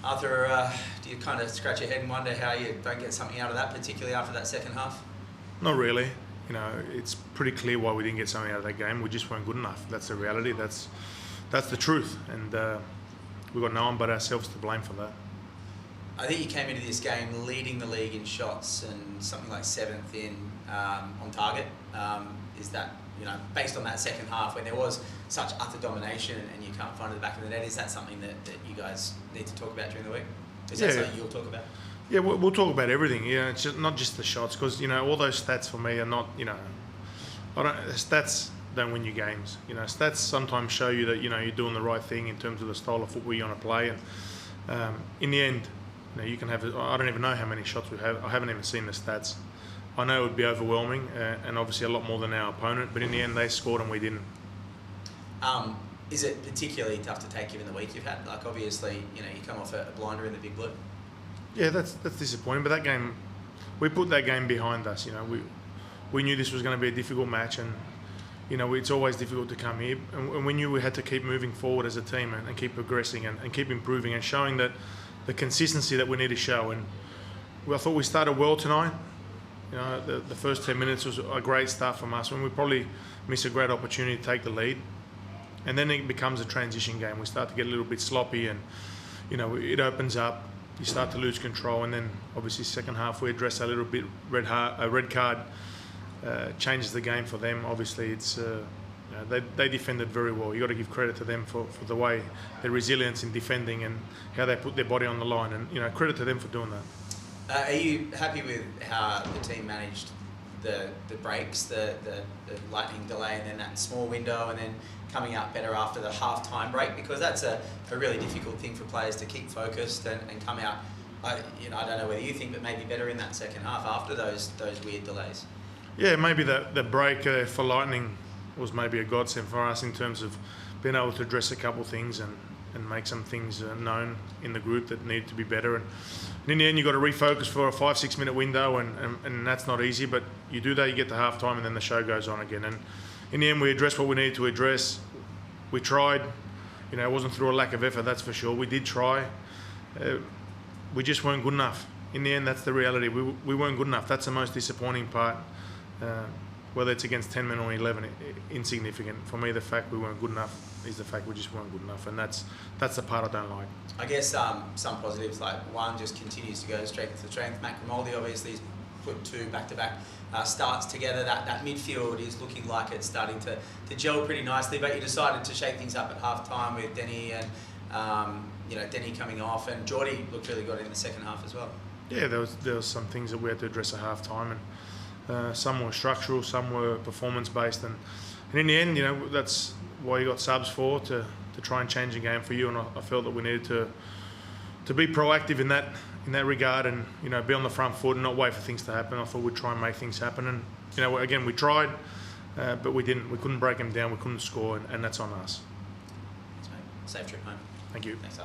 Arthur, do you kind of scratch your head and wonder how you don't get something out of that, particularly after that second half? Not really. You know, it's pretty clear why we didn't get something out of that game. We just weren't good enough. That's the reality. That's the truth. And we've got no one but ourselves to blame for that. I think you came into this game leading the league in shots and something like 7th on target. Is that, based on that second half when there was such utter domination and you can't find it at the back of the net, is that something that you guys need to talk about during the week? Is that something you'll talk about? Yeah, we'll talk about everything. Yeah, it's just not just the shots, because all those stats for me are not. Stats don't win you games. Stats sometimes show you that you're doing the right thing in terms of the style of football you want to play, and in the end, you can have. I don't even know how many shots we have. I haven't even seen the stats. I know it would be overwhelming, and obviously a lot more than our opponent. But in the end, they scored and we didn't. Is it particularly tough to take given the week you've had? Like obviously, you come off a blinder in the Big Blue. Yeah, that's disappointing. But that game, we put that game behind us. We knew this was going to be a difficult match, and it's always difficult to come here. And we knew we had to keep moving forward as a team and keep progressing and keep improving and showing that the consistency that we need to show. And I thought we started well tonight. The first 10 minutes was a great start from us when we probably missed a great opportunity to take the lead. And then it becomes a transition game. We start to get a little bit sloppy, and it opens up. You start to lose control, and then obviously second half we address a little bit. A red card changes the game for them. Obviously, it's they defended very well. You got to give credit to them for the way their resilience in defending and how they put their body on the line, and credit to them for doing that. Are you happy with how the team managed the breaks, the lightning delay, and then that small window, and then coming out better after the half-time break? Because that's a really difficult thing for players to keep focused and come out. I don't know whether you think, but maybe better in that second half after those weird delays. Yeah, maybe the break for Lightning was maybe a godsend for us in terms of being able to address a couple of things and make some things known in the group that needed to be better. And in the end, you've got to refocus for a 5-6 minute window, and that's not easy, but you do that, you get to half-time, and then the show goes on again. And in the end, we addressed what we needed to address. We tried. It wasn't through a lack of effort, that's for sure. We did try. We just weren't good enough. In the end, that's the reality. We weren't good enough. That's the most disappointing part. Whether it's against 10 men or 11, insignificant. For me, the fact we weren't good enough is the fact we just weren't good enough, and that's the part I don't like. I guess some positives, like one just continues to go strength to strength. Matt Grimaldi obviously has put 2 back-to-back starts together. That midfield is looking like it's starting to gel pretty nicely, but you decided to shake things up at half-time with Denny and Denny coming off, and Geordie looked really good in the second half as well. Yeah, there was some things that we had to address at half-time, and some were structural, some were performance-based, and in the end, that's why you got subs for, to try and change the game for you. And I felt that we needed to be proactive in that regard, and be on the front foot and not wait for things to happen. I thought we'd try and make things happen, and again we tried, but we didn't. We couldn't break them down. We couldn't score, and that's on us. Thanks, mate. Safe trip home. Thank you. Thanks.